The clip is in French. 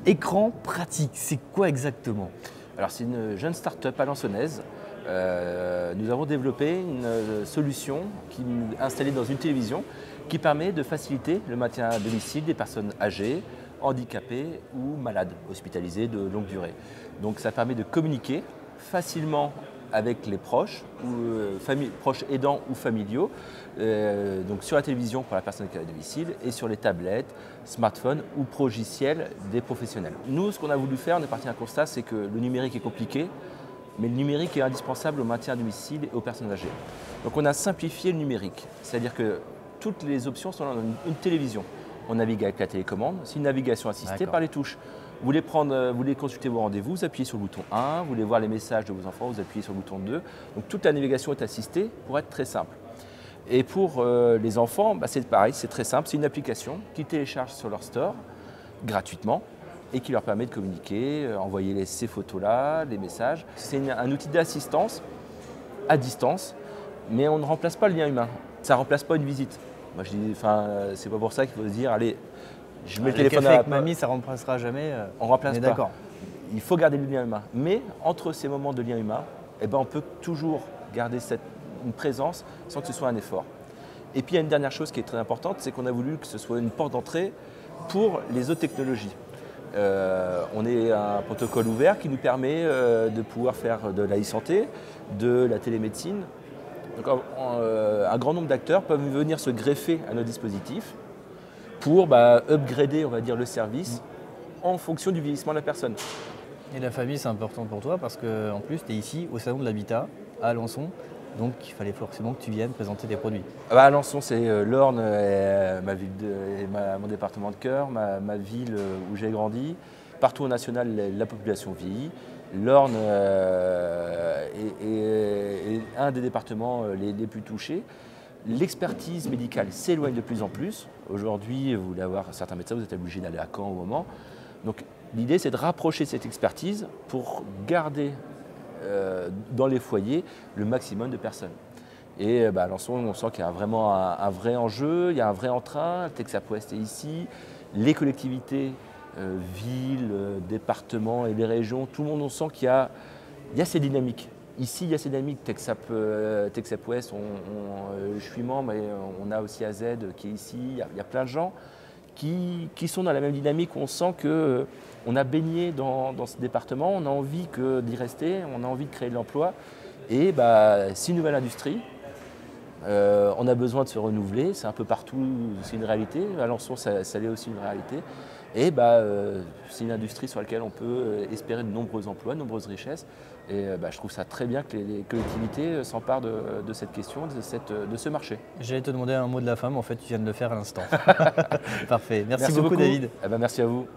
Écran pratique, c'est quoi exactement? Alors c'est une jeune start-up alençonnaise. Nous avons développé une solution installée dans une télévision qui permet de faciliter le maintien à domicile des personnes âgées, handicapées ou malades, hospitalisées de longue durée. Donc ça permet de communiquer facilement avec les proches, proches aidants ou familiaux, donc sur la télévision pour la personne qui est à domicile et sur les tablettes, smartphones ou progiciels des professionnels. Nous, ce qu'on a voulu faire, on est parti d'un constat, c'est que le numérique est compliqué, mais le numérique est indispensable au maintien à domicile et aux personnes âgées. Donc on a simplifié le numérique, c'est-à-dire que toutes les options sont dans une télévision. On navigue avec la télécommande, c'est une navigation assistée par les touches. Vous voulez consulter vos rendez-vous, vous appuyez sur le bouton 1, vous voulez voir les messages de vos enfants, vous appuyez sur le bouton 2. Donc toute la navigation est assistée pour être très simple. Et pour les enfants, c'est pareil, c'est très simple, c'est une application qu'ils téléchargent sur leur store gratuitement et qui leur permet de communiquer, envoyer ces photos-là, les messages. C'est un outil d'assistance à distance, mais on ne remplace pas le lien humain. Ça ne remplace pas une visite. Moi, je dis, c'est pas pour ça qu'il faut se dire, allez, je mets le téléphone avec mamie, ça ne remplacera jamais. On ne remplace pas. D'accord. Il faut garder le lien humain. Mais entre ces moments de lien humain, on peut toujours garder une présence sans que ce soit un effort. Et puis il y a une dernière chose qui est très importante, c'est qu'on a voulu que ce soit une porte d'entrée pour les autres technologies. On est un protocole ouvert qui nous permet de pouvoir faire de l'e-santé, de la télémédecine. Donc, un grand nombre d'acteurs peuvent venir se greffer à nos dispositifs pour upgrader, on va dire, le service en fonction du vieillissement de la personne. Et la famille, c'est important pour toi parce qu'en plus, tu es ici au Salon de l'Habitat à Alençon. Donc il fallait forcément que tu viennes présenter tes produits. Alençon, c'est l'Orne, ma ville mon département de cœur, ma ville où j'ai grandi. Partout au national, la population vieillit. L'Orne est un des départements les plus touchés. L'expertise médicale s'éloigne de plus en plus. Aujourd'hui, vous voulez avoir certains médecins, vous êtes obligé d'aller à Caen au moment. Donc l'idée, c'est de rapprocher cette expertise pour garder dans les foyers le maximum de personnes. Et à Alençon, on sent qu'il y a vraiment un vrai enjeu, il y a un vrai entrain. Texap Ouest est ici, les collectivités, villes, départements et les régions, tout le monde, on sent qu'il y a ces dynamiques. Ici, il y a ces dynamiques. Texap Ouest, je suis membre, et on a aussi AZ qui est ici. Il y a plein de gens qui sont dans la même dynamique. On sent qu'on a baigné dans ce département, on a envie d'y rester, on a envie de créer de l'emploi. Et c'est une nouvelle industrie. On a besoin de se renouveler, c'est un peu partout, c'est une réalité. Alençon, ça l'est aussi une réalité. Et c'est une industrie sur laquelle on peut espérer de nombreux emplois, de nombreuses richesses. Et je trouve ça très bien que les collectivités s'emparent de cette question, de ce marché. J'allais te demander un mot de la fin, mais en fait tu viens de le faire à l'instant. Parfait. Merci beaucoup David. Merci à vous.